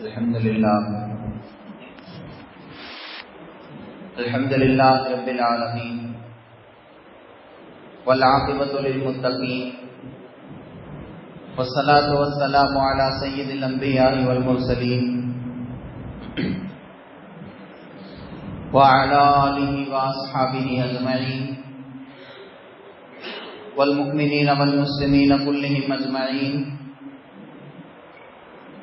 الحمد لله رب العالمين والعاقبة للمتقين والصلاة والسلام على سيد الأنبياء والمرسلين وعلى آله وأصحابه أجمعين والمؤمنين والمسلمين كلهم أجمعين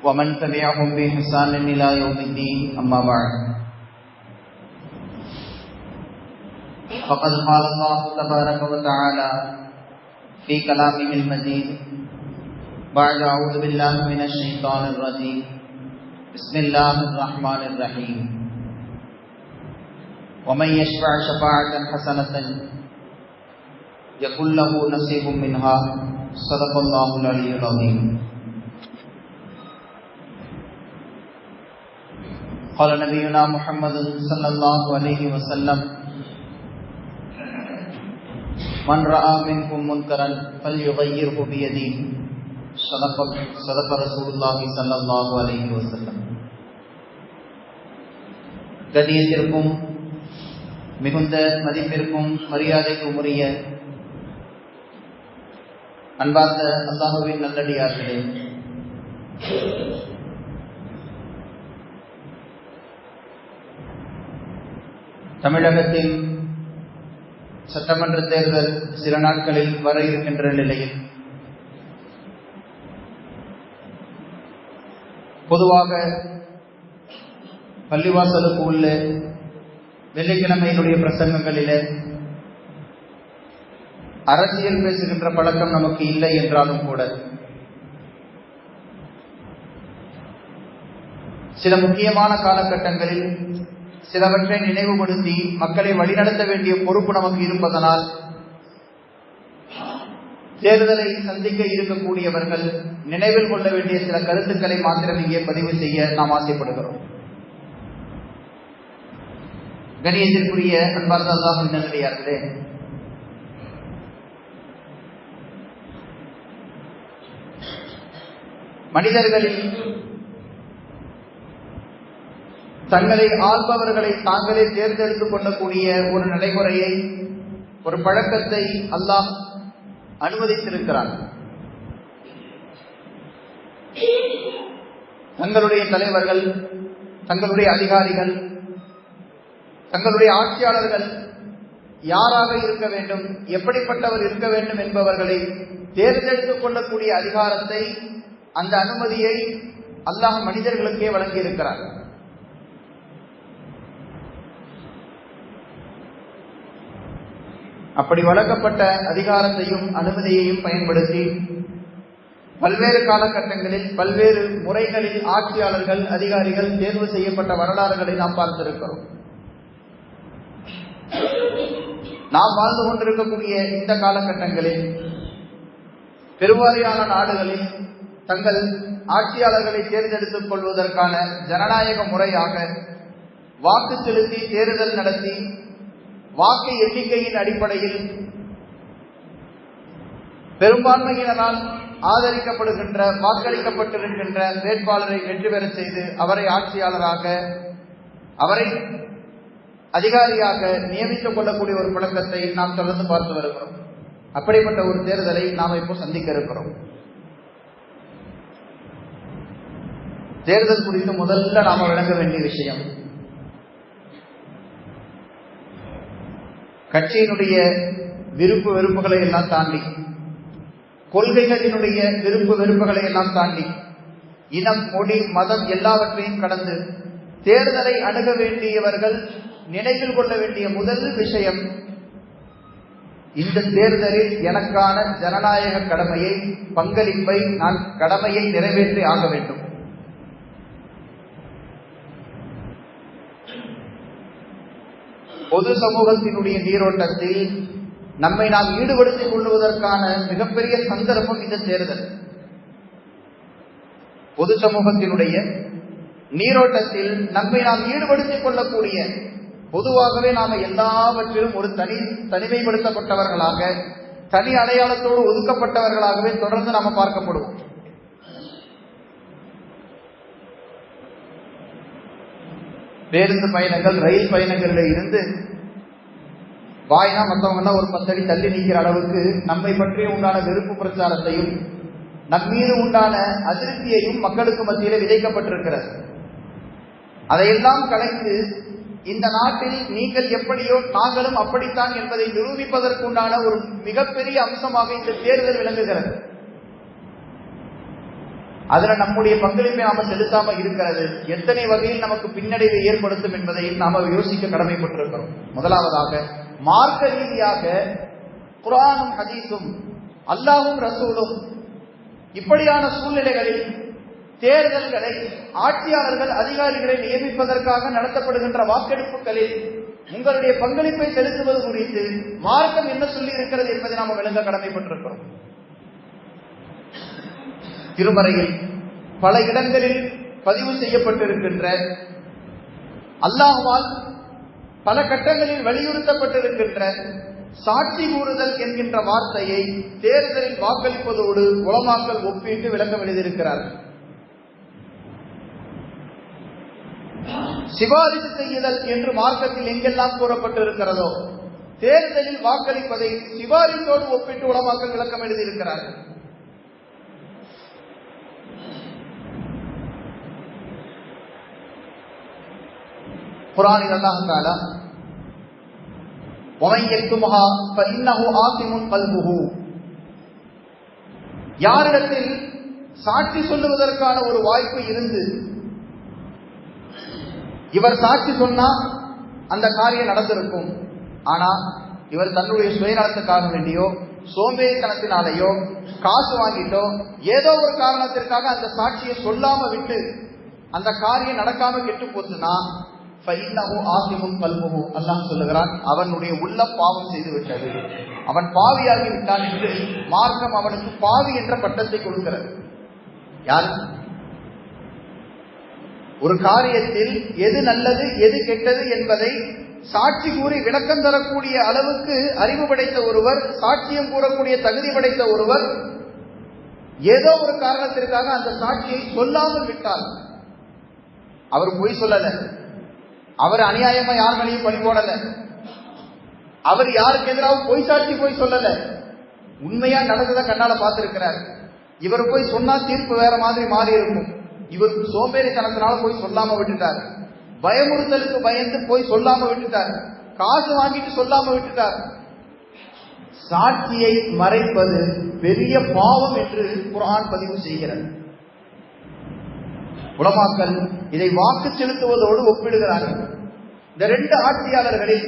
ومن تبعهم بإحسان إلى يوم الدين أما بعد فقد قال الله تبارك وتعالى في كلامه المجيد بعد أعوذ بالله من الشيطان الرجيم بسم الله الرحمن الرحيم ومن يشفع شفاعة حسنة يكن له نصيب منها صدق الله العلي العظيم. قال نبينا محمد صلى الله عليه وسلم من رأى منكم منكرا فليغيره بيده صدق رسول الله صلى الله عليه وسلم. கண்ணியத்திற்கும் மிகுந்த மதிப்பிற்கும் மரியாதைக்கும் உரிய அன்பார்ந்த அல்லாஹ்வின் நல்லடியார்களே, தமிழகத்தில் சட்டமன்ற தேர்தல் சில நாட்களில் வர இருக்கின்ற நிலையில் பொதுவாக பள்ளிவாசலுக்கு உள்ள வெள்ளிக்கிழமையினுடைய பிரசங்கங்களிலே அரசியல் பேசுகின்ற பழக்கம் நமக்கு இல்லை என்றாலும் கூட சில முக்கியமான காலகட்டங்களில் சிலவற்றை நினைவுபடுத்தி மக்களை வழிநடத்த வேண்டிய பொறுப்பு நமக்கு இருப்பதனால் தேர்தலை சந்திக்க இருக்கக்கூடியவர்கள் நினைவில் கொள்ள வேண்டிய சில கருத்துக்களை மாத்திரம் இங்கே பதிவு செய்ய நாம் ஆசைப்படுகிறோம். கணியத்திற்குரிய அன்பார்ந்த அல்லாஹ்வின் நல்லடியார்களே, மனிதர்களில் தங்களை ஆள்பவர்களை தாங்களே தேர்ந்தெடுத்துக் கொள்ளக்கூடிய ஒரு நடைமுறையை, ஒரு பழக்கத்தை அல்லாஹ் அனுமதித்திருக்கிறார். தங்களுடைய தலைவர்கள், தங்களுடைய அதிகாரிகள், தங்களுடைய ஆட்சியாளர்கள் யாராக இருக்க வேண்டும், எப்படிப்பட்டவர் இருக்க வேண்டும் என்பவர்களை தேர்ந்தெடுத்துக் கொள்ளக்கூடிய அதிகாரத்தை, அந்த அனுமதியை அல்லாஹ் மனிதர்களுக்கே வழங்கியிருக்கிறார். அப்படி வழங்கப்பட்ட அதிகாரத்தையும் அனுமதியையும் பயன்படுத்தி பல்வேறு காலகட்டங்களில் பல்வேறு முறைகளில் ஆட்சியாளர்கள், அதிகாரிகள் தேர்வு செய்யப்பட்ட வரலாறுகளை நாம் பார்த்திருக்கிறோம். நாம் வாழ்ந்து கொண்டிருக்கக்கூடிய இந்த காலகட்டங்களில் பெருவாரியான நாடுகளில் தங்கள் ஆட்சியாளர்களை தேர்ந்தெடுத்துக் கொள்வதற்கான ஜனநாயக முறையாக வாக்கு செலுத்தி தேர்தல் நடத்தி வாக்கு எண்ணிக்கையின் அடிப்படையில் பெரும்பான்மையினரால் ஆதரிக்கப்படுகின்ற, வாக்களிக்கப்பட்டிருக்கின்ற வேட்பாளரை வெற்றி பெற செய்து அவரை ஆட்சியாளராக, அவரை அதிகாரியாக நியமித்துக் கொள்ளக்கூடிய ஒரு பழக்கத்தை நாம் தொடர்ந்து பார்த்து வருகிறோம். அப்படிப்பட்ட ஒரு தேர்தலை நாம் இப்போ சந்திக்க இருக்கிறோம். தேர்தல் குறித்து முதல்ல நாம விளங்க வேண்டிய விஷயம், கட்சியினுடைய விருப்பு வெறுப்புகளை எல்லாம் தாண்டி, கொள்கைகளினுடைய விருப்பு வெறுப்புகளை எல்லாம் தாண்டி, இனம், மொழி, மதம் எல்லாவற்றையும் கடந்து தேர்தலை அணுக வேண்டியவர்கள் நினைவில் கொள்ள வேண்டிய முதல் விஷயம், இந்த தேர்தலில் எனக்கான ஜனநாயக கடமையை, பங்களிப்பை, நான் கடமையை நிறைவேற்றி ஆக வேண்டும். பொது சமூகத்தினுடைய நீரோட்டத்தில் நம்மை நாம் ஈடுபடுத்திக் கொள்வதற்கான மிகப்பெரிய சந்தர்ப்பம் இந்த தேர்தல். பொது சமூகத்தினுடைய நீரோட்டத்தில் நம்மை நாம் ஈடுபடுத்திக் கொள்ளக்கூடிய, பொதுவாகவே நாம எல்லாவற்றிலும் ஒரு தனிமைப்படுத்தப்பட்டவர்களாக, தனி அடையாளத்தோடு ஒதுக்கப்பட்டவர்களாகவே தொடர்ந்து நாம பார்க்கப்படுவோம். பேருந்து பயணங்கள், ரயில் பயணங்களில் இருந்து வாய்னா மற்றவங்கன்னா ஒரு 10 அடி தள்ளி நிற்கிற அளவுக்கு நம்மை பற்றிய உண்டான வெறுப்பு பிரச்சாரத்தையும் நம்மீது உண்டான அதிருப்தியையும் மக்களுக்கு மத்தியிலே விதைக்கப்பட்டிருக்கிறது. அதையெல்லாம் கலைந்து இந்த நாட்டில் நீங்கள் எப்படியோ நாங்களும் அப்படித்தான் என்பதை நிரூபிப்பதற்குண்டான ஒரு மிகப்பெரிய அம்சமாக இந்த தேர்தல் விளங்குகிறது. அதுல நம்முடைய பங்களிப்பை நாம செலுத்தாம இருக்கிறது எத்தனை வகையில் நமக்கு பின்னடைவை ஏற்படுத்தும் என்பதை நாம யோசிக்க கடமைப்பட்டிருக்கிறோம். முதலாவதாக மார்க்க ரீதியாக குர்ஆனும் ஹதீஸும் அல்லாஹ்வும் ரசூலும் இப்படியான சூழ்நிலைகளில் தேர்தல்களை ஆட்சியாளர்கள் அதிகாரிகளை நியமிப்பதற்காக நடத்தப்படுகின்ற வாக்கெடுப்புகளில் உங்களுடைய பங்களிப்பை செலுத்துவது குறித்து மார்க்கம் என்ன சொல்லி இருக்கிறது என்பதை நாம் விளங்க கடமைப்பட்டிருக்கிறோம். திருமறையில் பல இடங்களில் பதிவு செய்யப்பட்டிருக்கின்ற, அல்லாஹ்வால் பல கட்டங்களில் வலியுறுத்தப்பட்டிருக்கின்ற சாட்சி கூறுதல் என்கின்ற வார்த்தையை தேர்தலில் வாக்களிப்பதோடு உலமாக்கள் ஒப்பிட்டு விளக்கம் எழுதியிருக்கிறார்கள். சிபாரிசு செய்யுதல் என்று மார்க்கத்தில் எங்கெல்லாம் கூறப்பட்டிருக்கிறதோ தேர்தலில் வாக்களிப்பதை சிபாரிசோடு ஒப்பிட்டு உலமாக்கள் விளக்கம் எழுதியிருக்கிறார்கள். குர்ஆனில் அல்லாஹ் தஆலா وَمَن يَكْتُمْهَا فَإِنَّهُ آثِمٌ قَلْبُهُ, யாரிடத்தில் சாட்சி சொல்லுவதற்கான ஒரு வாய்ப்பு இருந்து இவர் சாட்சி சொன்னா அந்த காரியம் நடந்திருக்கும், ஆனா இவர் தன்னுடைய சுயநலத்துக்காக வேண்டியோ சோம்பேறித்தனத்தினாலேயோ காசு வாங்கிட்டோ ஏதோ ஒரு காரணத்திற்காக அந்த சாட்சியை சொல்லாம விட்டு அந்த காரியம் நடக்காம கெட்டு போச்சுன்னா அல்லாஹ் சொல்லுகிறான், அவனுடைய உள்ள பாவம் செய்து விட்டது, அவன் பாவியாகி விட்டான் என்று மார்க்கம் அவனுக்கு பாவி என்ற பட்டத்தை கொடுக்கிறது. யார் ஒரு காரியத்தில் எது நல்லது எது கெட்டது என்பதை சாட்சி கூறி விளக்கம் தரக்கூடிய அளவுக்கு அறிவு படைத்த ஒருவர், சாட்சியம் கூறக்கூடிய தகுதி படைத்த ஒருவர் ஏதோ ஒரு காரணத்திற்காக அந்த சாட்சியை சொல்லாமல் விட்டால், அவர் பொய் சொல்லல, அவர் அநியாயமா யார் மேலேயும் பழி போடல, அவர் யாருக்கு எதிராக பொய் சாட்சி போய் சொல்லல, உண்மையா நடந்ததை கண்ணால பார்த்திருக்கிறார். இவர் போய் சொன்னா தீர்ப்பு வேற மாதிரி மாறி இருக்கும். இவருக்கு சோம்பேறித்தனத்தினால போய் சொல்லாம விட்டுட்டார், பயமுறுத்தலுக்கு பயந்து போய் சொல்லாம விட்டுட்டார், காசு வாங்கிட்டு சொல்லாம விட்டுட்டார். சாட்சியை மறைப்பது பெரிய பாவம் என்று குர்ஆன் பதிவு செய்கிறது. உலமாக்கள் இதை வாக்கு செலுத்துவதோடு ஒப்பிடுகிறார்கள். இந்த 2 ஆட்சியாளர்களில்,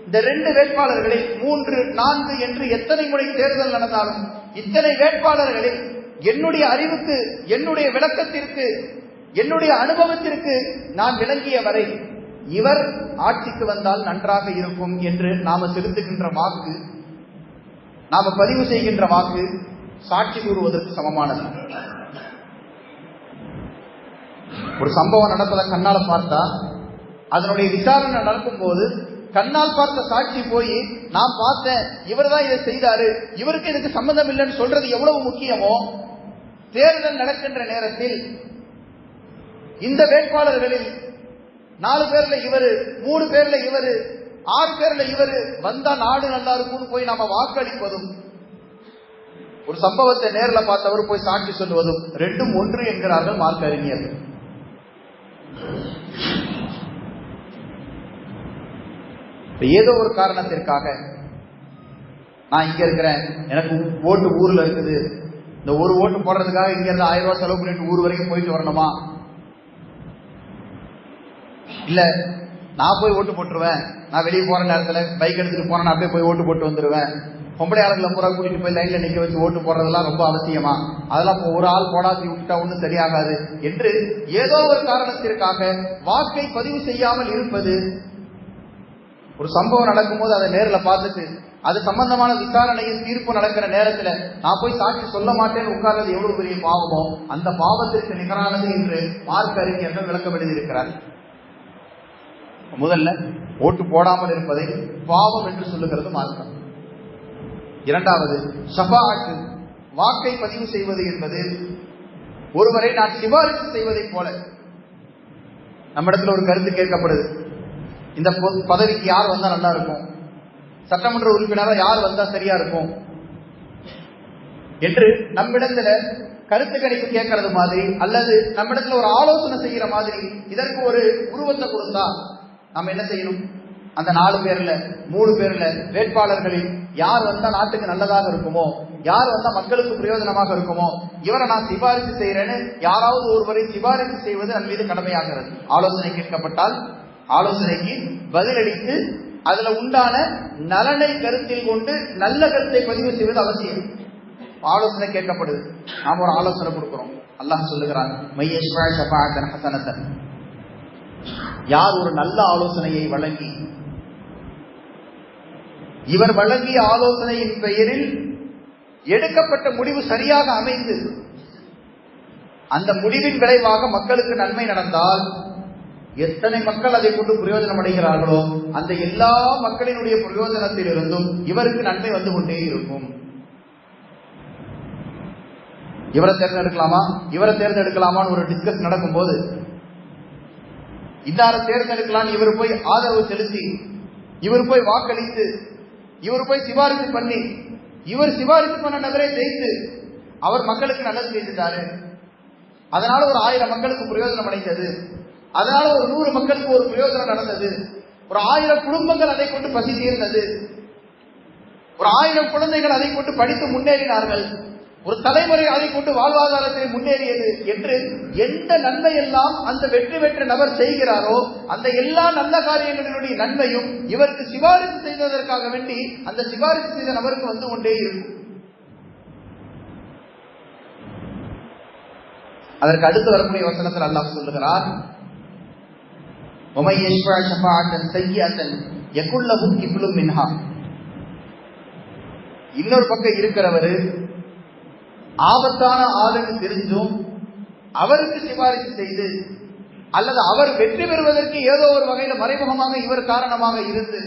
இந்த 2 வேட்பாளர்களில் 3, 4 என்று எத்தனை முறை தேர்தல் நடந்தாலும் இத்தனை வேட்பாளர்களில் என்னுடைய அறிவுக்கு, என்னுடைய விளக்கத்திற்கு, என்னுடைய அனுபவத்திற்கு நான் விளங்கிய வரை இவர் ஆட்சிக்கு வந்தால் நன்றாக இருக்கும் என்று நாம செலுத்துகின்ற வாக்கு, நாம பதிவு செய்கின்ற வாக்கு சாட்சி கூறுவதற்கு சமமானது. ஒரு சம்பவம் நடப்பதை கண்ணால பார்த்தா அதனுடைய விசாரணை நடக்கும் போது கண்ணால் பார்த்த சாட்சி போய் நான் பார்த்தேன், இவர் தான் இதை செய்தாரு, இவருக்கு இதுக்கு சம்பந்தம் இல்லைன்னு சொல்றது எவ்வளவு முக்கியமோ, தேர்தல் நடக்கின்ற நேரத்தில் இந்த வேட்பாளர்களில் 4 பேர்ல இவரு, 3 பேர்ல இவரு, 6 பேர்ல இவரு வந்தா நாடு நல்லா இருக்கும்னு போய் நாம வாக்களிப்பதும், ஒரு சம்பவத்தை நேரில் பார்த்தவர் போய் சாட்சி சொல்லுவதும் 2ம் ஒன்று என்கிறார்கள் மார்க்க அறிஞர்கள். ஏதோ ஒரு காரணத்திற்காக நான் இங்க இருக்கிறேன், எனக்கு ஓட்டு ஊர்ல இருக்குது, இந்த ஒரு ஓட்டு போடுறதுக்காக இங்க இருந்து 1000 ரூபாய் செலவு பண்ணிட்டு ஊர் வரைக்கும் போயிட்டு வரணுமா? இல்ல நான் போய் ஓட்டு போட்டுருவேன், நான் வெளியே போற நேரத்துல பைக் எடுத்துட்டு போறேன், அப்படியே போய் ஓட்டு போட்டு வந்துருவேன், பொம்பளை ஆளுங்களை பூரா கூட்டிட்டு போய் லைன்ல நிக்க வச்சு ஓட்டு போடுறதெல்லாம் ரொம்ப அவசியமா, அதெல்லாம் ஒரு ஆள் போடாத்தி விட்டுட்டா ஒன்னும் சரியாகாது என்று ஏதோ ஒரு காரணத்திற்காக வாக்கை பதிவு செய்யாமல் இருப்பது, ஒரு சம்பவம் நடக்கும்போது அதை நேரில் பார்த்துட்டு அது சம்பந்தமான விசாரணையில் தீர்ப்பு நடக்கிற நேரத்துல நான் போய் சாட்சி சொல்ல மாட்டேன்னு உட்கார்றது எவ்வளவு பெரிய பாவமோ அந்த பாவத்திற்கு நிகரானது என்று மார்க்க அறிஞர்கள் விளக்கம் எழுதியிருக்கிறார். முதல்ல ஓட்டு போடாமல் இருப்பதை பாவம் என்று சொல்லுகிறது மார்க்கம். 2வது ஷஃபாஅத், வாக்கை பதிவு செய்வது என்பது ஒருவரை நான் சிபாரிசு செய்வதை போல, நம்மிடத்துல ஒரு கருத்து கேட்கப்படுது, இந்த பதவிக்கு யார் வந்தா நல்லா இருக்கும், சட்டமன்ற உறுப்பினராக யார் வந்தா சரியா இருக்கும் என்று நம்மிடத்துல கருத்து கணிப்பு கேட்கறது மாதிரி, அல்லது நம்மிடத்துல ஒரு ஆலோசனை செய்யற மாதிரி இதற்கு ஒரு உருவத்தை கொடுத்தா நம்ம என்ன செய்யணும்? அந்த 4 பேர்ல 3 பேர்ல வேட்பாளர்களில் யார் வந்தா நாட்டுக்கு நல்லதாக இருக்குமோ, யார் வந்தா மக்களுக்கு பிரயோஜனமாக இருக்குமோ, இவரை நான் சிபாரிசு செய்யறேன்னு யாராவது ஒருவரை சிபாரிசு செய்வது நம் மீது கடமையாகிறது. ஆலோசனை கேட்கப்பட்டால் ஆலோசனைக்கு பதிலளித்து அதுல உண்டான நலனை கருத்தில் கொண்டு நல்ல கருத்தை பதிவு செய்வது அவசியம். ஆலோசனை கேட்கப்படுது, நாம ஒரு ஆலோசனை கொடுக்கிறோம். அல்லாஹ் சொல்லுகிறான், யார் ஒரு நல்ல ஆலோசனையை வழங்கி, இவர் வழங்கிய ஆலோசனையின் பெயரில் எடுக்கப்பட்ட முடிவு சரியாக அமைந்து அந்த முடிவின் விளைவாக மக்களுக்கு நன்மை நடந்தால் எத்தனை மக்கள் அதை கொண்டு பிரயோஜனம் அடைகிறார்களோ அந்த எல்லா மக்களினுடைய பிரயோஜனத்தில் இருந்தும் இவருக்கு நன்மை வந்து கொண்டே இருக்கும். இவரை தேர்ந்தெடுக்கலாமா இவரை தேர்ந்தெடுக்கலாமான்னு ஒரு டிஸ்கஸ் நடக்கும் போது இன்னார தேர்ந்தெடுக்கலாம், இவர் போய் ஆதரவு செலுத்தி, இவர் போய் வாக்களித்து, இவர் போய் சிபாரிசு பண்ணி, இவர் சிபாரிசு பண்ண நபரே ஜெயித்து அவர் மக்களுக்கு நல்லது செய்தாரு, அதனால ஒரு 1000 மக்களுக்கு பிரயோஜனம் அடைந்தது, அதனால ஒரு 100 மக்களுக்கு ஒரு பிரயோஜனம் நடந்தது, ஒரு 1000 குடும்பங்கள் அதை கொண்டு பசி தீர்ந்தது, ஒரு 1000 குழந்தைகள் அதை கொண்டு படித்து முன்னேறினார்கள், ஒரு தலைமுறை அதை கொண்டு வாழ்வாதாரத்தில் முன்னேறியது என்று எந்த நன்மை எல்லாம் அந்த வெற்றி பெற்ற நபர் செய்கிறாரோ அந்த எல்லா நல்ல காரியங்களினுடைய நன்மையும் இவருக்கு சிபாரிசு செய்ததற்காக வேண்டி அந்த சிபாரிசு செய்த நபருக்கு வந்து கொண்டே இருக்கும். அதற்கு அடுத்து வரக்கூடிய வசனத்தில் அல்லாஹ் சொல்லுகிறார், இன்னொரு பக்கம் இருக்கிறவர் ஆபத்தான ஆளுக்கு தெரிஞ்சும் அவருக்கு சிபாரிசு செய்து, அல்லது அவர் வெற்றி பெறுவதற்கு ஏதோ ஒரு வகையில் மறைமுகமாக இவர் காரணமாக இருந்து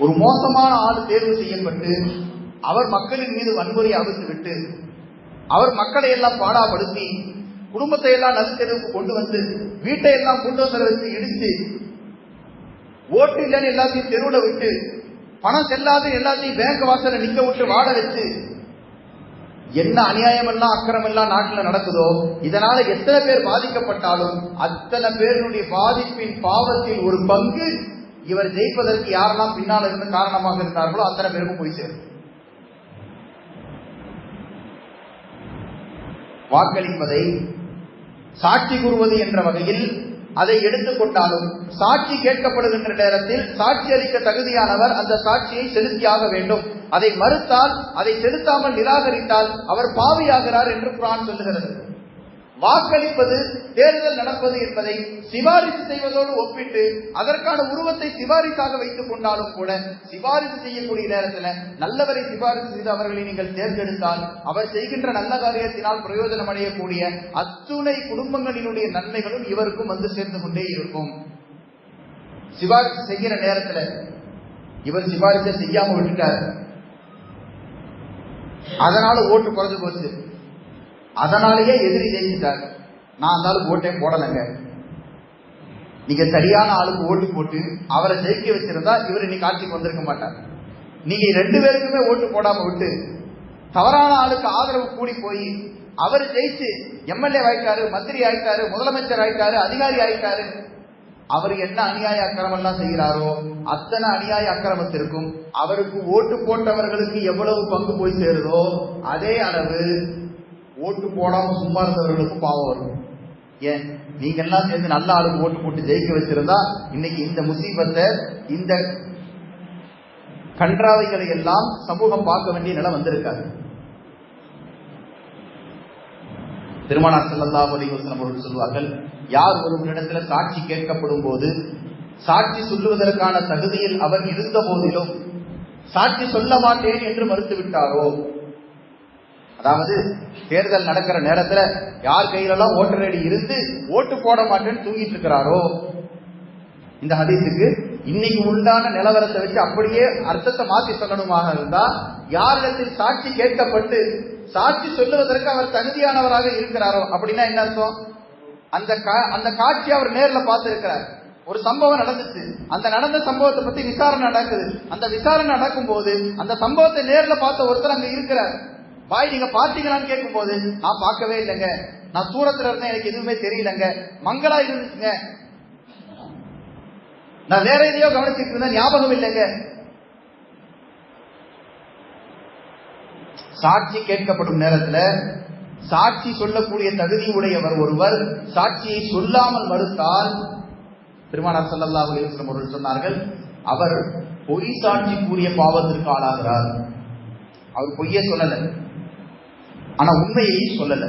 ஒரு மோசமான ஆள் தேர்வு செய்யப்பட்டு அவர் மக்களின் மீது வன்முறையை அவிழ்த்து விட்டு அவர் மக்களை எல்லாம் பாடாப்படுத்தி குடும்பத்தை எல்லாம் நடுத்தெருவுக்கு கொண்டு வந்து வீட்டை எல்லாம் புல்டோசர் வச்சு இடித்து ஓட்டு இல்லைன்னு எல்லாத்தையும் தெருவில் விட்டு பணம் செல்லாது எல்லாத்தையும் பேங்க் வாசல நிக்க விட்டு வாட வச்சு என்ன அநியாயம் எல்லாம் அக்கிரம் எல்லாம் நாட்டில் நடக்குதோ இதனால எத்தனை பேர் பாதிக்கப்பட்டாலும் அத்தனை பேருடைய பாதிப்பின் பாவத்தில் ஒரு பங்கு இவர் ஜெயிப்பதற்கு யாரெல்லாம் பின்னால் இருந்து காரணமாக இருந்தார்களோ அத்தனை பேருக்கும் போய் சேரும். வாக்களிப்பதை சாட்சி கூறுவது என்ற வகையில் அதை எடுத்துக்கொண்டாலும் சாட்சி கேட்கப்படுகின்ற நேரத்தில் சாட்சி அளிக்க தகுதியானவர் அந்த சாட்சியை செலுத்தியாக வேண்டும். அதை மறுத்தால், அதை செலுத்தாமல் நிராகரித்தால் அவர் பாவியாகிறார் என்று குர்ஆன் சொல்லுகிறது. வாக்களிப்பது, தேர்தல் நடப்பது என்பதை சிபாரிசு செய்வதோடு ஒப்பிட்டு அதற்கான உருவத்தை சிபாரிசாக வைத்துக் கொண்டாலும் கூட சிபாரிசு செய்யக்கூடிய நேரத்தில் நல்லவரை சிபாரிசு செய்து அவர்களை நீங்கள் தேர்ந்தெடுத்தால் அவர் செய்கின்ற நல்ல காரியத்தினால் பிரயோஜனம் அடையக்கூடிய அத்துணை குடும்பங்களினுடைய நன்மைகளும் இவருக்கும் வந்து சேர்ந்து கொண்டே இருக்கும். சிபாரிசு செய்கிற நேரத்தில் இவர் சிபாரிசை செய்யாம விட்டுட்டார், அதனால ஓட்டு குறைஞ்சு போச்சு, அதனாலேயே எதிரி ஜெயிச்சிட்டாங்க, நான் அந்த ஆளுக்கு ஓட்டே போடலைங்க. நீங்க சரியான ஆளுக்கு ஓட்டு போட்டு அவரை ஜெயிக்க வச்சிருந்தா இவர் இன்னைக்கு ஆட்சிக்கு வந்திருக்க மாட்டார். நீங்க 2 பேருக்குமே ஓட்டு போடாம விட்டு தவறான ஆளுக்கு ஆதரவு கூடி போய் அவர் ஜெயிச்சு எம்எல்ஏ ஆயிட்டாரு, மந்திரி ஆயிட்டாரு, முதலமைச்சர் ஆயிட்டாரு, அதிகாரி ஆயிட்டாரு, அவர் என்ன அநியாய அக்கிரமம் எல்லாம் செய்கிறாரோ அத்தனை அநியாய அக்கிரமத்திற்கும் அவருக்கு ஓட்டு போட்டவர்களுக்கு எவ்வளவு பங்கு போய் சேருதோ அதே அளவு ஓட்டு போடாம சும்மா இருந்தவர்களுக்கும் பாவம் வரும். ஏன், நீங்க எல்லாம் சேர்ந்து நல்ல ஆளுக்கு ஓட்டு போட்டு ஜெயிக்க வச்சிருந்தா இன்னைக்கு இந்த முசீபத்தை, இந்த கன்றாவைகளை எல்லாம் சமூகம் பார்க்க வேண்டிய நிலை வந்திருக்காது. பெருமானார் ஸல்லல்லாஹு அலைஹி வஸல்லம் அவர்கள் சொல்வார்கள், யார் ஒருவரிடத்தில் சாட்சி கேட்கப்படும் போது சாட்சி சொல்லுவதற்கான தகுதியில் அவர் இருந்த போதிலும் சாட்சி சொல்ல மாட்டேன் என்று மறுத்து விட்டாரோ, அதாவது தேர்தல் நடக்கிற நேரத்தில் யார் கையிலெல்லாம் ஓட்டர் ஐடி இருந்து ஓட்டு போட மாட்டேன்னு தூங்கிட்டு இருக்கிறாரோ, இந்த ஹதீஸுக்கு இன்னைக்கு உண்டான நிலவரத்தை வச்சு அப்படியே அர்த்தத்தை மாற்றி சொல்லணுமாக இருந்தா, யாரிடத்தில் சாட்சி கேட்கப்பட்டு சாட்சி சொல்லுவதற்கு அவர் தகுதியானவராக இருக்கிறாரோ அப்படின்னா என்ன அர்த்தம்? அந்த காட்சி அவர் நேர்ல பார்த்து இருக்கிறார். ஒரு சம்பவம் நடந்துச்சு, அந்த நடந்த சம்பவத்தை பத்தி விசாரணை நடக்குது. அந்த விசாரணை நடக்கும் போது அந்த சம்பவத்தை நேர்ல பார்த்த ஒருத்தர் அங்க இருக்கிறார். பாய் நீங்க பாத்தீங்களான்னு கேட்கும் போது, நான் பார்க்கவே இல்லைங்க, நான் தூரத்துல இருந்தேன், எனக்கு எதுவுமே தெரியலங்க, மங்களா இருந்துச்சுங்க, நான் வேற எதையோ கவனிச்சுட்டு இருந்தேன், ஞாபகம் இல்லைங்க. சாட்சி கேட்கப்படும் நேரத்துல சாட்சி சொல்லக்கூடிய தகுதி உடையவர் ஒருவர் சாட்சியை சொல்லாமல் மறுத்தால், பெருமானார் ஸல்லல்லாஹு அலைஹி வஸல்லம் அவர்கள் சொன்னார்கள், அவர் பொய் சாட்சி கூறிய பாவத்திற்கு ஆளாகிறார். அவர் பொய்யே சொல்லல, ஆனா உண்மையை சொல்லல.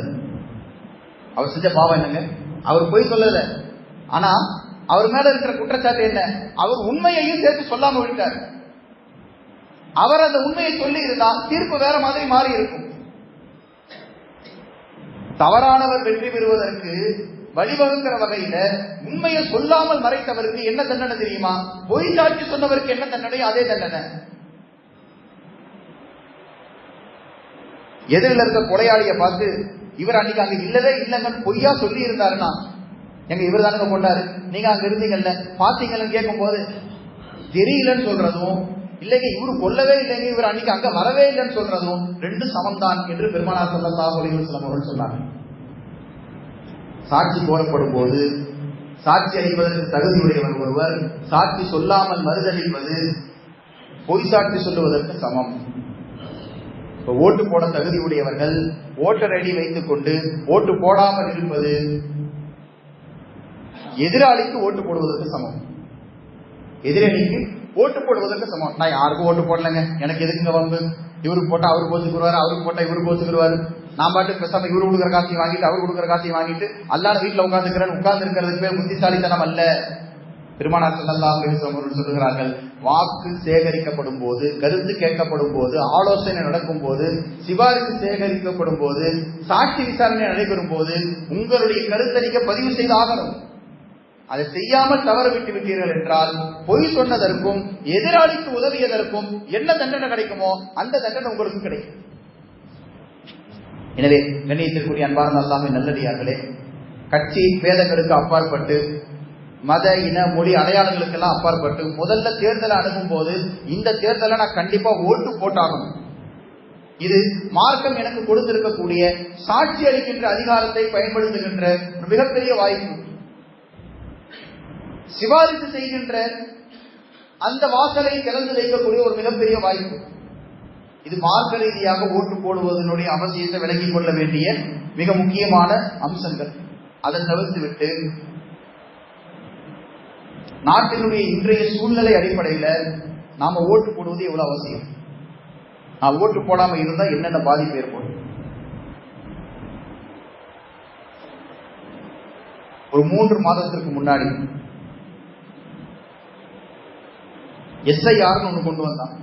அவர் செஞ்ச பாவம் என்னங்க? அவர் பொய் சொல்லல, ஆனா அவர் மேல இருக்கிற குற்றச்சாட்டு என்ன? அவர் உண்மையையும் சேர்த்து சொல்லாம விட்டார். அவர் அந்த உண்மையை சொல்லி இருந்தால் தீர்ப்பு வேற மாதிரி மாறி இருக்கும். தவறானவர் வெற்றி பெறுவதற்கு வழிவகுக்கிற வகையில உண்மையை சொல்லாமல் மறைத்தவருக்கு என்ன தண்டனை தெரியுமா? பொய் சாட்சி சொன்னவருக்கு என்ன தண்டனை, அதே தண்டனை. எதிரில் இருக்க கொலையாளியை பார்த்து, இவர் அன்னைக்கு அங்க இல்லவே இல்லைங்கன்னு பொய்யா சொல்லி இருந்தாருன்னா, எங்க இவர் தானுங்க கொண்டாரு, நீங்க அங்க இருந்தீங்கல்ல பாத்தீங்கன்னு கேட்கும் போது தெரியலன்னு சொல்றதும், இல்லைங்க இவரு கொல்லவே இல்லைங்க, இவர் அன்னைக்கு அங்க வரவே இல்லைன்னு சொல்றதும் ரெண்டும் சமம்தான் என்று பெருமானார் ஸல்லல்லாஹு அலைஹி வஸல்லம் அவர்கள் சொன்னாங்க. சாட்சி கோரப்படும் போது சாட்சி அளிப்பதற்கு தகுதியுடையவர் ஒருவர் சாட்சி சொல்லாமல் மறுதளிப்பது பொய் சாட்சி சொல்லுவதற்கு சமம். இப்ப ஓட்டு போட தகுதி உடையவர்கள் ஓட்டர் ஐடி வைத்துக் கொண்டு ஓட்டு போடாமல் இருப்பது எதிராளிக்கு ஓட்டு போடுவதற்கு சமம். எதிரணிக்கு ஓட்டு போடுவதற்கு சமம். நான் யாருக்கும் ஓட்டு போடலைங்க, எனக்கு எதுக்குங்க வம்பு, இவருக்கு போட்டா அவரு கோச்சுக்குருவாரு, அவருக்கு போட்டா இவரு கோச்சுக்குருவாரு, நான் பாட்டு பேசாம இவரு கொடுக்குற காசையும் வாங்கிட்டு அவரு கொடுக்குற காசையும் வாங்கிட்டு அல்லாத வீட்டுல உட்கார்ந்துக்கிறேன், உட்கார்ந்து இருக்கிறதுக்கு பேர் புத்திசாலித்தனம் அல்ல. பெருமானார் ஸல்லல்லாஹு அலைஹி வஸல்லம் அவர்கள் சொல்லுகிறார்கள், வாக்கு சேகரிக்கப்படும் போது, கருத்து கேட்கப்படும் போது, ஆலோசனை நடக்கும் போது, சிபாரிசு சேகரிக்கப்படும் போது, சாட்சி விசாரணை நடைபெறும் போது உங்களுடைய கருத்தறிக்க பதிவு செய்து ஆகணும். அதை செய்யாமல் தவற விட்டு விட்டீர்கள் என்றால் பொய் சொன்னதற்கும் எதிராளிக்கு உதவியதற்கும் என்ன தண்டனை கிடைக்குமோ அந்த தண்டனை உங்களுக்கு கிடைக்கும். எனவே கண்ணியத்திற்குரிய அன்பார்ந்த அல்லாஹ்வின் நல்லடியார்களே, கட்சி பேதங்களுக்கு அப்பாற்பட்டு, மத இன மொழி அடையாளங்களுக்கெல்லாம் அப்பாற்பட்டு முதல்ல தேர்தலை அணுகும் போது இந்த தேர்தலை நான் கண்டிப்பா ஓட்டு போட்டாகணும். இது மார்க்கம் எனக்கு கொடுத்திருக்கக்கூடிய சாட்சி அளிக்கின்ற அதிகாரத்தை பயன்படுத்துகின்ற ஒரு மிகப்பெரிய வாய்ப்பு. சிபாரிசு செய்கின்ற அந்த வாசலை திறந்து வைக்கக்கூடிய ஒரு மிகப்பெரிய வாய்ப்பு. இது மார்க்க ரீதியாக ஓட்டு போடுவதனுடைய அவசியத்தை விளங்கிக் கொள்ள வேண்டிய மிக முக்கியமான அம்சங்கள். அதை தவிர்த்து விட்டு நாட்டினுடைய இன்றைய சூழ்நிலை அடிப்படையில நாம ஓட்டு போடுவது எவ்வளவு அவசியம், நான் ஓட்டு போடாம இருந்தா என்னென்ன பாதிப்பு ஏற்படும். ஒரு 3 மாதத்திற்கு முன்னாடி SIR ஒண்ணு கொண்டு வந்தான்.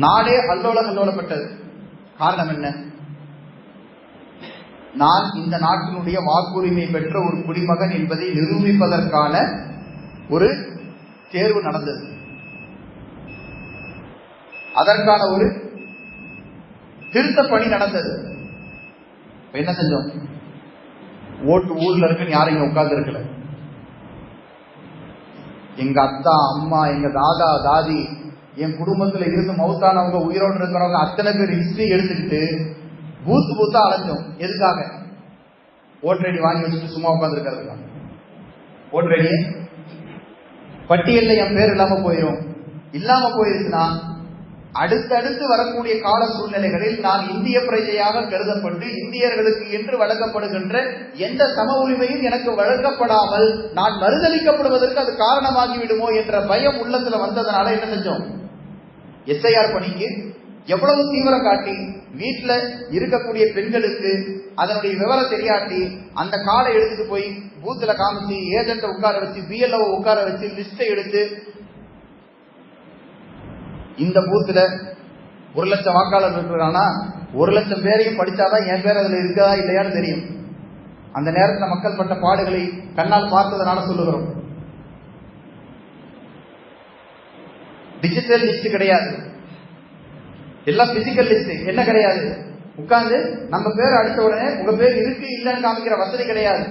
நாடே அல்லோலப்பட்டது. காரணம் என்ன? நான் இந்த நாட்டினுடைய வாக்குரிமை பெற்ற ஒரு குடிமகன் என்பதை நிரூபிப்பதற்கான ஒரு தேர்வு நடந்தது. அதற்கான ஒரு திருத்த பணி நடந்தது. என்ன செஞ்சோம்? ஓட்டு ஊர்ல இருக்குன்னு யாரும் உட்கார்ந்து இருக்கல. எங்க அத்தா அம்மா, எங்க தாதா தாதி, என் குடும்பத்துல இருந்து மௌத்தானவங்க, உயிரோடு இருக்கிறவங்க அத்தனை பேர் ஹிஸ்டரி எடுத்துக்கிட்டு பூத்தா அலைஞ்சோம். எதுக்காக? ஓட்டர் ஐடி வாங்கி வச்சுட்டு சும்மா உட்கார்ந்து இருக்கிறதுக்காக. ஓட்டர் ஐடி பட்டியல்ல என் பேர் இல்லாம போயிடும். இல்லாம போயிருச்சுன்னா அடுத்தடுத்து வரக்கூடிய கால சூழ்நிலைகளில் நான் இந்திய பிரஜையாக கருதப்பட்டு இந்தியர்களுக்கு என்று வழங்கப்படுகின்ற எந்த சம உரிமையும் எனக்கு வழங்கப்படாமல் நான் மறுதளிக்கப்படுவதற்கு அது காரணமாகிவிடுமோ என்ற பயம் உள்ளத்துல வந்ததனால என்ன செஞ்சோம்? SIR பணிக்கு எவ்வளவு தீவிரம் காட்டி வீட்டுல இருக்கக்கூடிய பெண்களுக்கு அதனுடைய விவரம் தெரியாட்டி அந்த கார்டை எடுத்துட்டு போய் பூத்துல காமிச்சு, ஏஜென்ட உட்கார வச்சு, BLO உட்கார வச்சு லிஸ்டை எடுத்து, இந்த பூத்துல 1,00,000 வாக்காளர் இருக்கிறானா 1,00,000 பேரையும் படிச்சாதான் என் பேர் அதுல இருக்கா இல்லையான்னு தெரியும். அந்த நேரத்தில் மக்கள் பட்ட பாடுகளை கண்ணால் பார்த்ததனால சொல்லுகிறோம். டிஜிட்டல் லிஸ்ட் கிடையாது. எல்லாம் பிசிக்கல் லிஸ்ட். என்ன கிடையாது, உட்கார்ந்து நம்ம பேர் அடிச்ச உடனே உங்க பேர் இருக்கு இல்லன்னு காமிக்கிற வசதி கிடையாது.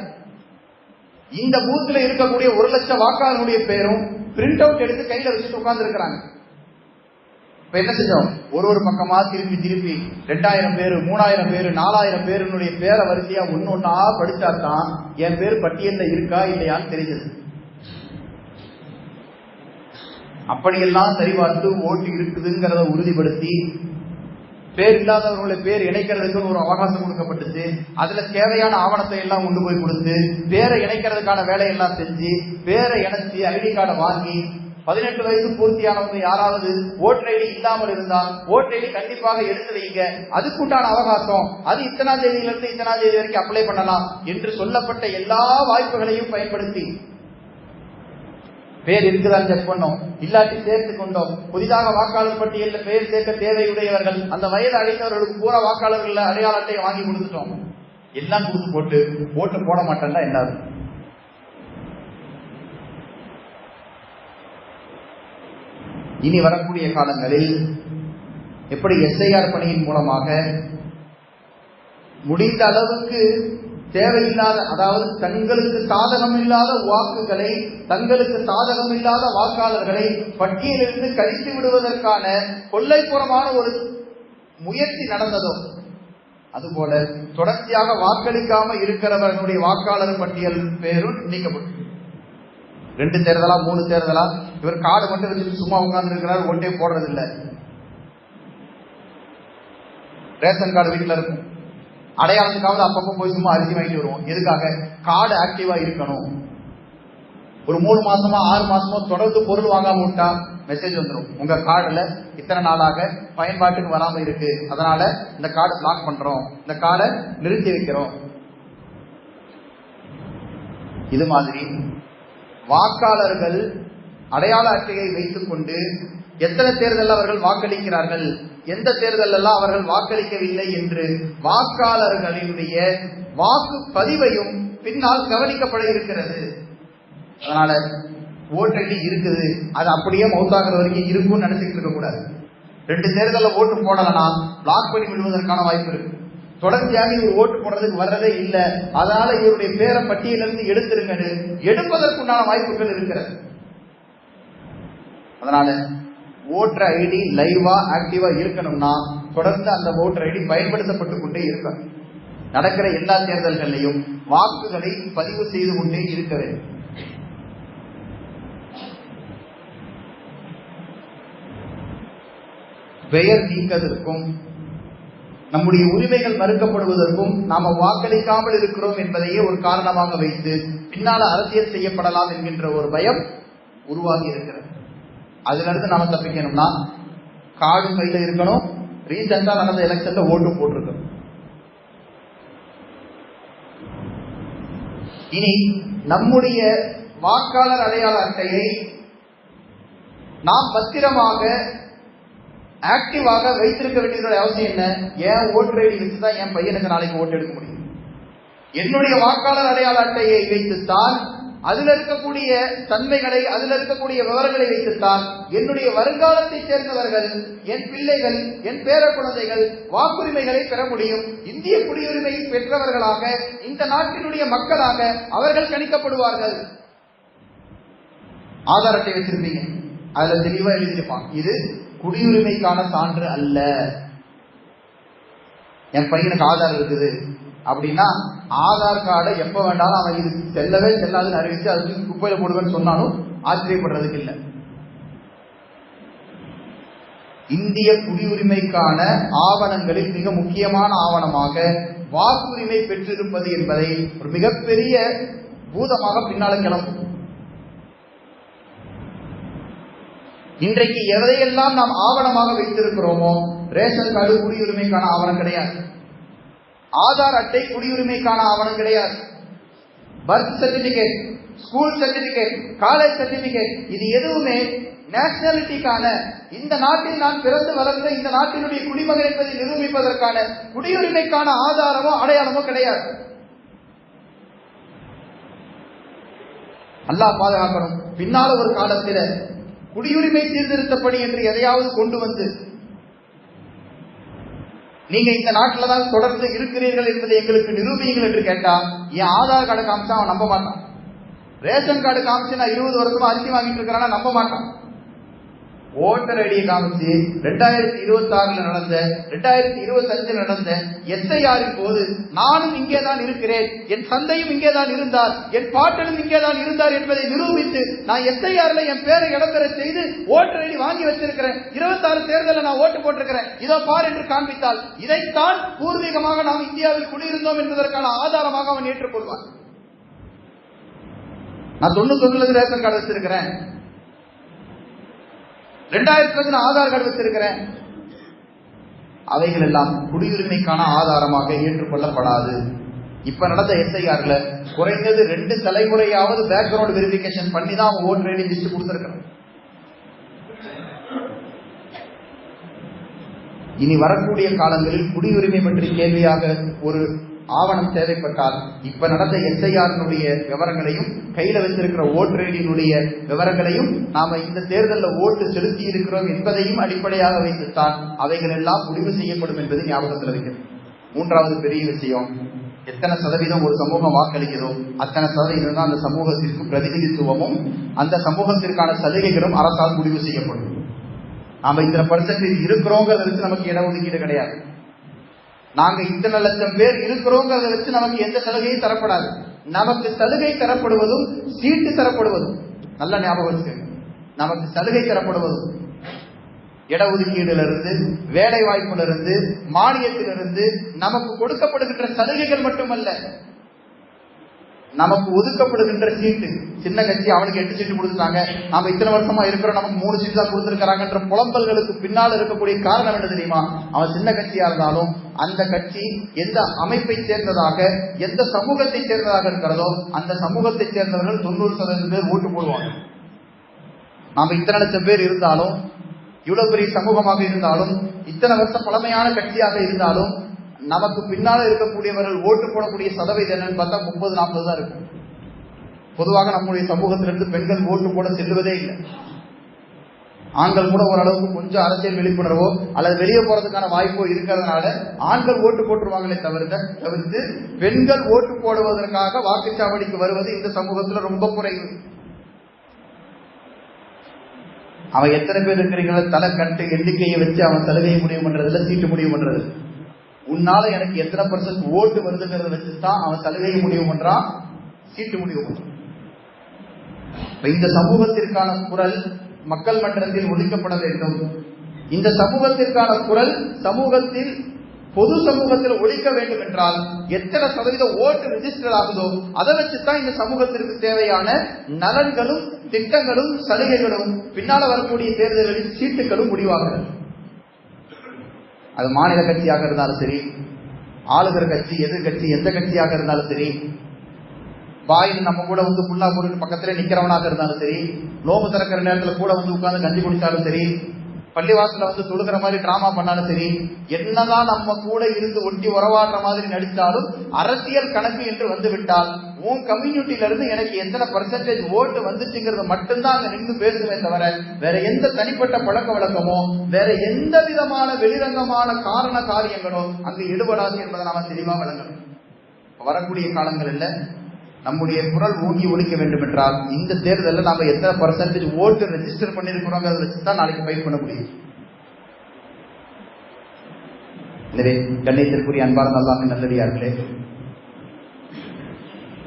இந்த பூத்துல இருக்கக்கூடிய 1,00,000 வாக்காளருடைய பேரும் பிரிண்ட் அவுட் எடுத்து கையில வச்சுட்டு உட்கார்ந்து இருக்கிறாங்க. இப்ப என்ன செஞ்சோம், ஒரு பக்கமா திருப்பி 2000 பேரு, 3000 பேரு, 4000 பேருடைய பேரை வரிசையா ஒன்னொன்னா படிச்சாதான் என் பேர் பட்டியல்ல இருக்கா இல்லையான்னு தெரிஞ்சது. அப்படியெல்லாம் சரிபார்த்து ஓட்டு இருக்குதுங்கிறத உறுதிப்படுத்தி பேர் இல்லாதவர்களுடைய பேர் இணைக்கிறதுக்கு ஒரு அவகாசம் கொடுக்கப்பட்டுச்சு. அதுல தேவையான ஆவணத்தை எல்லாம் கொண்டு போய் கொடுத்து பேரை இணைக்கிறதுக்கான வேலையெல்லாம் செஞ்சு பேரை இணைச்சி ஐடி கார்டை வாங்கி 18 வயசு பூர்த்தியானவங்க யாராவது ஓட்டர் ஐடி இல்லாமல் இருந்தால் ஓட்டர் ஐடி கண்டிப்பாக எடுத்து வைங்க, அதுக்குண்டான அவகாசம் அது இத்தனாம் தேதியிலிருந்து இத்தனாம் தேதி வரைக்கும் அப்ளை பண்ணலாம் என்று சொல்லப்பட்ட எல்லா வாய்ப்புகளையும் பயன்படுத்தி பேர் இருக்குதான் செக் பண்ணோம், இல்லாட்டி சேர்த்து கொண்டோம். புதிதாக வாக்காளர் பட்டியலில் பெயர் சேர்க்க தேவையுடையவர்கள் அந்த வயது அடைந்தவர்களுக்கு பூரா வாக்காளர்கள் அடையாள அட்டையை வாங்கி கொடுத்துட்டோம். எல்லாம் கொடுத்து போட்டு ஓட்டு போட மாட்டேன்னா என்ன? இனி வரக்கூடிய காலங்களில் எப்படி எஸ்ஐஆர் பணியின் மூலமாக முடிந்த அளவுக்கு தேவையில்லாத, அதாவது தங்களுக்கு சாதகம் இல்லாத வாக்குகளை, தங்களுக்கு சாதகம் இல்லாத வாக்காளர்களை பட்டியலிருந்து கழித்து விடுவதற்கான கொள்ளைப்புறமான ஒரு முயற்சி நடந்ததோ அதுபோல தொடர்ச்சியாக வாக்களிக்காம இருக்கிறவர்களுடைய வாக்காளர் பட்டியல் பேரும் நீக்கப்படும். 2 தேர்தலா 3 தேர்தலா இவர் கார்டு மட்டும் வச்சுட்டு சும்மா உட்கார்ந்து இருக்கிறார், ஒன்றே போடுறது இல்லை. ரேஷன் கார்டு வீட்டில் இருக்கும், அடையாளத்துக்காவது அப்பப்போ போய் சும்மா அரிசி வாங்கிட்டு வருவோம். எதுக்காக? கார்டு ஆக்டிவா இருக்கணும். ஒரு 3 மாசமா 6 மாசமா தொடர்ந்து பொருள் வாங்காம விட்டா மெசேஜ் வந்துடும், உங்க கார்டுல இத்தனை நாளாக பயன்பாட்டுக்கு வராம இருக்கு, அதனால இந்த கார்டு பிளாக் பண்றோம், இந்த கார்டை நிறுத்தி வைக்கிறோம். இது மாதிரி வாக்காளர்கள் அடையாள அட்டையை வைத்துக் கொண்டு எத்தனை தேர்தலில் அவர்கள் வாக்களிக்கிறார்கள், எந்த தேர்தல் எல்லாம் அவர்கள் வாக்களிக்கவில்லை என்று வாக்காளர்களினுடைய வாக்கு பதிவையும் பின்னால் கவனிக்கப்பட இருக்கிறது. அதனால ஓட்டடி இருக்குது, அது அப்படியே மௌத்தாகிற வரைக்கும் இருக்கும்னு நினைச்சுட்டு இருக்க கூடாது. 2 தேர்தலில் ஓட்டு போடலன்னா பிளாக் பண்ணி விடுவதற்கான வாய்ப்பு இருக்கு. தொடர்ச்சியாக இவர் ஓட்டு போடுறதுக்கு வர்றதே இல்லை, அதனால இவருடைய பேரை பட்டியலிருந்து எடுத்துருங்கன்னு எடுப்பதற்குண்டான வாய்ப்புகள் இருக்கிறது. அதனால ஓட்டர் ஐடி லைவா ஆக்டிவா இருக்கணும்னா தொடர்ந்து அந்த ஓட்டர் ஐடி பயன்படுத்தப்பட்டுக் கொண்டே இருக்கணும். நடக்கிற எல்லா தேர்தல்களிலையும் வாக்குகளை பதிவு செய்து கொண்டே இருக்க வேண்டும். பெயர் நீக்கதற்கும் நம்முடைய உரிமைகள் மறுக்கப்படுவதற்கும் நாம வாக்களிக்காமல் இருக்கிறோம் என்பதையே ஒரு காரணமாக வைத்து பின்னால அரசியல் செய்யப்படலாம் என்கின்ற ஒரு பயம் உருவாகி இருக்கிறது. அதுல இருந்து நாம தப்பிக்கணும்னா கார்டு கையில இருக்கணும், ரீசெண்டா நடந்த எலெக்ஷன்ல ஓட்டு போட்டிருக்கணும். இனி நம்முடைய வாக்காளர் அடையாள அட்டையை நாம் பத்திரமாக ஆக்டிவாக வைத்திருக்க வேண்டியதோட அவசியம் என்ன? ஏன் ஓட்டர் ஐடி வச்சுதான் என் பையனுக்கு நாளைக்கு ஓட்டு எடுக்க முடியும்? என்னுடைய வாக்காளர் அடையாள அட்டையை வைத்துத்தான் அதுல இருக்கக்கூடிய தன்மைகளை, அதுல இருக்கக்கூடிய விவரங்களை வைத்துத்தான் என்னுடைய வருங்காலத்தை சேர்ந்தவர்கள், என் பிள்ளைகள், என் பேர குழந்தைகள் வாக்குரிமைகளை பெற முடியும். இந்திய குடியுரிமை பெற்றவர்களாக, இந்த நாட்டினுடைய மக்களாக அவர்கள் கணிக்கப்படுவார்கள். ஆதார் அட்டை வச்சிருப்பீங்க, அதுல தெளிவா எழுதியிருப்பான், இது குடியுரிமைக்கான சான்று அல்ல. என் பையனுக்கு ஆதார் இருக்குது அப்படின்னா ஆதார் கார்டை எப்ப வேண்டாலும் அவன் இது செல்லவே செல்லாதுன்னு அறிவிச்சு அது குப்பையில போடுவேன்னு சொன்னாலும் ஆச்சரியப்படுறதுக்கு இல்லை. இந்திய குடியுரிமைக்கான ஆவணங்களில் மிக முக்கியமான ஆவணமாக வாக்குரிமை பெற்றிருப்பது என்பதை ஒரு மிகப்பெரிய பூதமாக பின்னால கிளம்பும். இன்றைக்கு எதையெல்லாம் நாம் ஆவணமாக வைத்திருக்கிறோமோ, ரேஷன் கார்டு குடியுரிமைக்கான ஆவணம் கிடையாது, ஆதார் அட்டை குடியுரிமைக்கான ஆவணம் கிடையாது, birth certificate, school certificate, college certificate, இது எதுவுமே நேஷனாலிட்டிக்கான, இந்த நாட்டில் நான் பிறந்து வளர்ந்த இந்த நாட்டினுடைய குடிமகன் என்பதை நிரூபிப்பதற்கான குடியுரிமைக்கான ஆதாரமோ அடையாளமோ கிடையாது. அல்லாஹ் பாதுகாக்கணும். பின்னால ஒரு காலத்தில் குடியுரிமை சீர்திருத்த பணி என்று எதையாவது கொண்டு வந்து நீங்க இந்த நாட்டில தான் தொடர்ந்து இருக்கிறீர்கள் என்பதை எங்களுக்கு நிரூபியுங்கள் என்று கேட்டா என் ஆதார் கார்டு காமிச்சா அவன் நம்ப மாட்டான். ரேஷன் கார்டு காமிச்சு நான் 20 வருஷமா அரிசி வாங்கிட்டு இருக்கிறான்னா நம்ப மாட்டான். ஓட்டர் ஐடியை காமிச்சு 2026 நடந்த 2025 நடந்த SIR-இன் போது நானும் இங்கேதான் இருக்கிறேன், என் தந்தையும் இங்கேதான் இருந்தார், என் பாட்டனும் இங்கேதான் இருந்தார் என்பதை நிரூபித்து நான் SIR-ல என் பேரை இடம்பெற செய்து ஓட்டர் ஐடி வாங்கி வச்சிருக்கிறேன், 26 தேர்தலில் நான் ஓட்டு போட்டிருக்கிறேன், இதோ பார் என்று காண்பித்தால் இதைத்தான் பூர்வீகமாக நாம் இந்தியாவில் குடியிருந்தோம் என்பதற்கான ஆதாரமாக அவன் ஏற்றுக்கொள்வான். நான் 91 ரேஷன் கார்டு வச்சிருக்கிறேன், 2005 ஆதார் கார்டு வச்சிருக்கிறேன். அவைகள் எல்லாம் குடியுரிமைக்கான ஆதாரமாக ஏற்றுக்கொள்ளப்படாது. இப்ப நடந்த SIR-ல குறைந்தது 2 தலைமுறையாவது பேக்ரவுண்ட் வெரிஃபிகேஷன் பண்ணி தான் அவங்க ஓட்டர் ஐடி லிஸ்ட் கொடுத்திருக்கிறாங்க. இனி வரக்கூடிய காலங்களில் குடியுரிமை பற்றி கேள்வியாக ஒரு ஆவணம் தேவைப்பட்டால் இப்ப நடந்த SIR-னுடைய விவரங்களையும் கையில வச்சிருக்கிற ஓட்டர் ஐடியினுடைய விவரங்களையும் நாம இந்த தேர்தலில் ஓட்டு செலுத்தி இருக்கிறோம் என்பதையும் அடிப்படையாக வைத்துத்தான் அவைகள் எல்லாம் முடிவு செய்யப்படும் என்பதை ஞாபகத்தில் வைக்கிறது. 3வது பெரிய விஷயம், எத்தனை சதவீதம் ஒரு சமூகம் வாக்களிக்கிறதோ அத்தனை சதவீதம் தான் அந்த சமூகத்திற்கு பிரதிநிதித்துவமும் அந்த சமூகத்திற்கான சலுகைகளும் அரசால் முடிவு செய்யப்படும். நாம இத்தனை பர்சன்டேஜ் இருக்கிறோங்கிறத வச்சு நமக்கு இடஒதுக்கீடு கிடையாது. நாங்க இத்தனை லட்சம் பேர் இருக்கிறோங்கிறத வச்சு நமக்கு எந்த சலுகையும் தரப்படாது. நமக்கு சலுகை தரப்படுவதும் சீட்டு தரப்படுவதும், நல்ல ஞாபகம் வச்சுக்கோங்க, நமக்கு சலுகை தரப்படுவதும் இடஒதுக்கீடிலிருந்து, வேலை வாய்ப்பிலிருந்து, மானியத்திலிருந்து நமக்கு கொடுக்கப்படுகின்ற சலுகைகள் மட்டுமல்ல, நமக்கு ஒதுக்கப்படுகின்ற சீட்டு. சின்ன கட்சி அவனுக்கு 8 சீட்டு கொடுத்துட்டாங்க, நாம இத்தனை வருஷமா இருக்கிறோம், நமக்கு 3 சீட்டு தான் கொடுத்திருக்கிறாங்கன்ற புலம்பல்களுக்கு பின்னால் இருக்கக்கூடிய காரணம் என்ன தெரியுமா? அவன் சின்ன கட்சியா இருந்தாலும் அந்த கட்சி எந்த அமைப்பை சேர்ந்ததாக, எந்த சமூகத்தை சேர்ந்ததாக இருக்கிறதோ அந்த சமூகத்தை சேர்ந்தவர்கள் 90% பேர் ஓட்டு போடுவாங்க. நாம இத்தனை லட்சம் பேர் இருந்தாலும், இவ்வளவு பெரிய சமூகமாக இருந்தாலும், இத்தனை வருஷம் பழமையான கட்சியாக இருந்தாலும் நமக்கு பின்னால இருக்கக்கூடியவர்கள் ஓட்டு போடக்கூடிய சதவீதம் என்னன்னு பார்த்தா 30-40 தான் இருக்கும். பொதுவாக நம்முடைய சமூகத்திலிருந்து பெண்கள் ஓட்டு போட செல்லுவதே இல்லை. ஆண்கள் கூட ஓரளவுக்கு கொஞ்சம் அரசியல் விழிப்புணர்வோ அல்லது வெளியே போறதுக்கான வாய்ப்போ இருக்கிறதுனால ஆண்கள் ஓட்டு போட்டுருவாங்களே தவிர்த்து பெண்கள் ஓட்டு போடுவதற்காக வாக்குச்சாவடிக்கு வருவது இந்த சமூகத்துல ரொம்ப குறைவு. அவன் எத்தனை பேர் இருக்கிறீங்களோ தலை கட்டு எண்ணிக்கையை வச்சு அவன் சலுகையை முடிவு பண்றதுல, சீட்டு முடிவு பண்றது. உன்னால எனக்கு எத்தனை % ஓட்டு வருதுங்கிறத வச்சுதான் அவன் சலுகையை முடிவு பண்றான், சீட்டு முடிவு பண்றான். இந்த சமூகத்திற்கான குரல் மக்கள் மன்றத்தில் ஒழிக்கப்பட வேண்டும். இந்த சமூகத்திற்கான குரல் சமூகத்தில், பொது சமூகத்தில் ஒழிக்க வேண்டும் என்றால் எத்தனை சதவீதம் ஓட்டு ரெஜிஸ்டர் ஆகுதோ அதை வச்சுதான் இந்த சமூகத்திற்கு தேவையான நலன்களும் திட்டங்களும் சலுகைகளும் பின்னால வரக்கூடிய தேர்தல்களில் சீட்டுகளும் முடிவாகிறது. அது மாநில கட்சியாக இருந்தாலும் சரி, ஆளுகிற கட்சி, எதிர்கட்சி, எந்த கட்சியாக இருந்தாலும் சரி, வாயில் நம்ம கூட வந்து புல்லா போட்டு பக்கத்திலே நிக்கிறவனாக இருந்தாலும் சரி, நோம்பு திறக்கிற நேரத்தில் கூட வந்து உட்கார்ந்து கஞ்சி குடிச்சாலும் சரி, பள்ளிவாசல வந்து தொழுகிற மாதிரி டிராமா பண்ணாலும் சரி, என்னதான் நம்ம கூட இருந்து ஒட்டி உறவாடுற மாதிரி நடித்தாலும் அரசியல் கணக்கு என்று வந்து விட்டால் உன் கம்யூனிட்டியில இருந்து எனக்கு எத்தனை % ஓட்டு வந்துச்சுங்கிறது மட்டும்தான் அங்க நின்று பேசுவே தவிர வேற எந்த தனிப்பட்ட பழக்க வழக்கமோ வேற எந்த விதமான வெளிரங்கமான காரண காரியங்களோ அங்கு ஈடுபடாது என்பதை நாம தெளிவா வழங்கணும். வரக்கூடிய காலங்களில் நம்முடைய குரல் ஊங்கி ஒழிக்க வேண்டும் என்றால் இந்த தேர்தலில் நாம எத்தனை % ஓட்டு ரெஜிஸ்டர் பண்ணிருக்கிறோங்கிறத வச்சுதான் நாளைக்கு பயிர் பண்ண முடியும். எனவே கண்ணியத்திற்குரிய அன்பார்ந்த அல்லாஹ்வின் நல்லடியார்களே,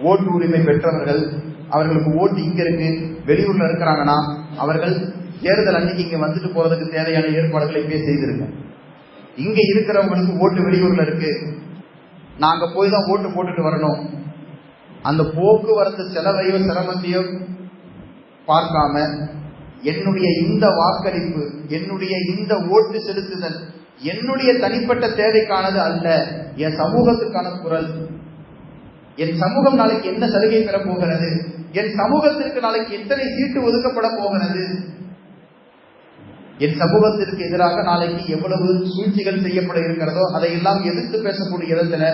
ஓட்டு உரிமை பெற்றவர்கள், அவர்களுக்கு ஓட்டு இங்க இருக்கு, வெளியூர்ல இருக்கிறாங்கன்னா அவர்கள் தேர்தல் அன்னைக்கு இங்க வந்துட்டு போறதுக்கு தேவையான ஏற்பாடுகளை இப்பயே செய்திருக்கோம். இங்க இருக்கிறவங்களுக்கு ஓட்டு வெளியூர்ல இருக்கு, நாங்க போய் தான் ஓட்டு போட்டுட்டு வரணும், அந்த போக்குவரத்து செலவையோ சிரமத்தையோ பார்க்காம என்னுடைய இந்த வாக்களிப்பு, என்னுடைய இந்த ஓட்டு செலுத்துதல் என்னுடைய தனிப்பட்ட தேவைக்கானது அல்ல, என் சமூகத்துக்கான குரல். என் சமூகம் நாளைக்கு என்ன சலுகை பெற போகிறது, என் சமூகத்திற்கு நாளைக்கு எத்தனை சீட்டு ஒதுக்கப்பட போகிறது, என் சமூகத்திற்கு எதிராக நாளைக்கு எவ்வளவு சூழ்ச்சிகள் செய்யப்பட இருக்கிறதோ அதையெல்லாம் எதிர்த்து பேசக்கூடிய இடத்துல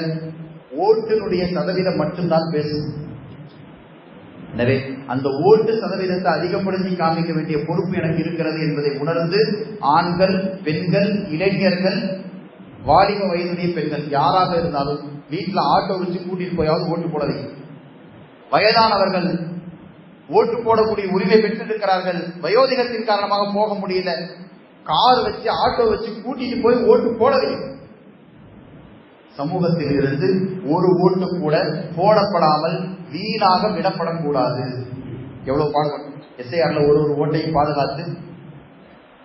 ஓட்டினுடைய சதவீதம் மட்டும்தான் பேசும். எனவே அந்த ஓட்டு சதவீதத்தை அதிகப்படுத்தி காமிக்க வேண்டிய பொறுப்பு எனக்கு இருக்கிறது என்பதை உணர்ந்து ஆண்கள், பெண்கள், இளைஞர்கள், வாலிப வயதுடைய பெண்கள் யாராக இருந்தாலும் வீட்டுல ஆட்டோ வச்சு கூட்டிட்டு போயாவது ஓட்டு போட வைக்கும். வயதானவர்கள் ஓட்டு போடக்கூடிய உரிமை பெற்றிருக்கிறார்கள், வயோதிகத்தின் காரணமாக போக முடியல, கார் வச்சு ஆட்டோ வச்சு கூட்டிட்டு போய் ஓட்டு போட வைக்கும். சமூகத்தில் இருந்து ஒரு ஓட்டு கூட போடப்படாமல் வீணாக விடப்படக்கூடாது. எவ்வளவு பாடுபடும். எஸ்ஐஆர்ல ஒரு ஓட்டையும் பாதுகாத்து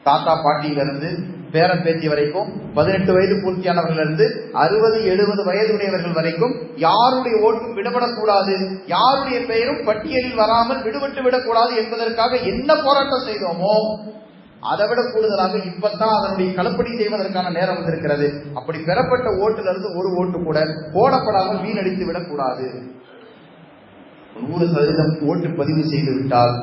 தாத்தா பாட்டியிலிருந்து பேரன் பேத்தி வரைக்கும் 18 வயது பூர்த்தியானவர்களிருந்து 60-70 வயதுடையவர்கள் வரைக்கும் யாருடைய ஓட்டும் விடப்படக்கூடாது, யாருடைய பெயரும் பட்டியலில் வராமல் விடுபட்டு விடக்கூடாது என்பதற்காக என்ன போராட்டம் செய்தோமோ அதை விட கூடுதலாக இப்பதான் அதனுடைய களப்படி செய்வதற்கான நேரம் வந்திருக்கிறது. அப்படி பெறப்பட்ட ஓட்டுல இருந்து ஒரு ஓட்டு கூட போடப்படாமல் வீணடித்து விடக்கூடாது. 100% ஓட்டு பதிவு செய்து விட்டால்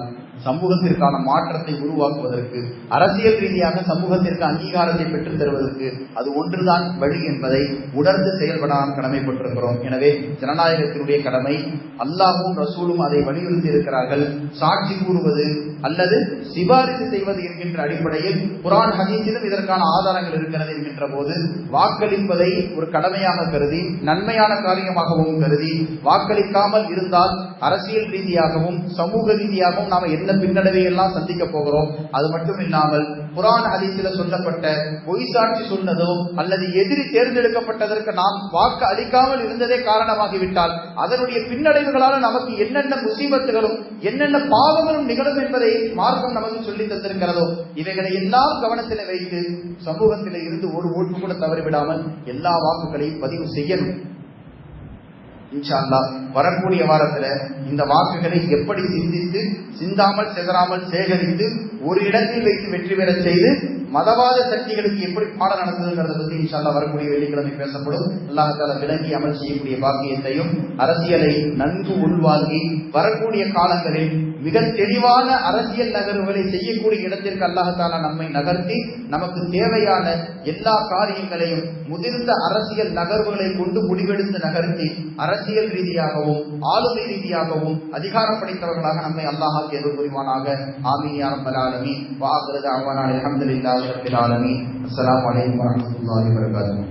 சமூகத்திற்கான மாற்றத்தை உருவாக்குவதற்கு, அரசியல் ரீதியாக சமூகத்திற்கு அங்கீகாரத்தை பெற்றுத் தருவதற்கு அது ஒன்றுதான் வழி என்பதை உணர்ந்து செயல்பட நாம் கடமைப்பட்டிருக்கிறோம். எனவே ஜனநாயகத்தினுடைய கடமை, அல்லாஹ்வும் ரசூலும் அதை வலியுறுத்தி இருக்கிறார்கள். சாட்சி கூறுவது அல்லது சிபாரிசு செய்வது என்கின்ற அடிப்படையில் குர்ஆன் ஹதீஸிலும் இதற்கான ஆதாரங்கள் இருக்கிறது என்கின்ற போது வாக்களிப்பதை ஒரு கடமையாக கருதி, நன்மையான காரியமாகவும் கருதி, வாக்களிக்காமல் இருந்தால் அரசியல் ரீதியாகவும் சமூக ரீதியாகவும் நாம என்ன பின்னடைவை எல்லாம் சந்திக்க போகிறோம். அது மட்டும் இல்லாமல் குர்ஆன் ஹதீஸில் சொல்லப்பட்ட பொய் சாட்சி சொன்னதோ அல்லது எதிரி தேர்ந்தெடுக்கப்பட்டதற்கு நாம் வாக்கு அளிக்காமல் இருந்ததே காரணமாகிவிட்டால் அதனுடைய பின்னடைவுகளால் நமக்கு என்னென்ன முசீபத்துகளும் என்னென்ன பாவங்களும் நிகழும் என்பதை மார்க்கம் நமக்கு சொல்லி தந்திருக்கிறதோ இவைகளை எல்லாம் கவனத்தில் வைத்து சமூகத்தில் இருந்து ஒரு ஓட்டு கூட தவறிவிடாமல் எல்லா வாக்குகளையும் பதிவு செய்யணும். இன்ஷா அல்லாஹ் வரக்கூடிய வாரத்துல இந்த வாக்குகளை எப்படி சிந்தித்து சிந்தாமல் சிதறாமல் சேகரித்து ஒரு இடத்தில் வைத்து வெற்றி பெற செய்து மதவாத சக்திகளுக்கு எப்படி பாடம் நடந்ததுங்கிறத பத்தி இன்ஷா அல்லாஹ் வரக்கூடிய வெள்ளிக்கிழமை பேசப்படும். அல்லாஹ் தஆலா விளங்கி அமல் செய்யக்கூடிய பாக்கியத்தையும் அரசியலை நன்கு உள்வாங்கி வரக்கூடிய காலங்களில் மிக தெளிவான அரசியல் நகர்வுகளை செய்யக்கூடிய இடத்திற்கு அல்லாஹ் தஆலா நம்மை நகர்த்தி நமக்கு தேவையான எல்லா காரியங்களையும் முதிர்ந்த அரசியல் நகர்வுகளை கொண்டு முடிவெடுத்து நகர்த்தி அரசியல் ரீதியாகவும் ஆளுமை ரீதியாகவும் அதிகாரம் படைத்தவர்களாக நம்மை அல்லாஹ் தேர்வு புரிவானாக. ஆமீன் யா ரப்பல் ஆலமீன். வ ஆகிரு தஅவானா அல்ஹம்துலில்லாஹி ரப்பில் ஆலமீன். அஸ்ஸலாமு அலைக்கும் வரஹ்மத்துல்லாஹி வபரகாத்துஹு.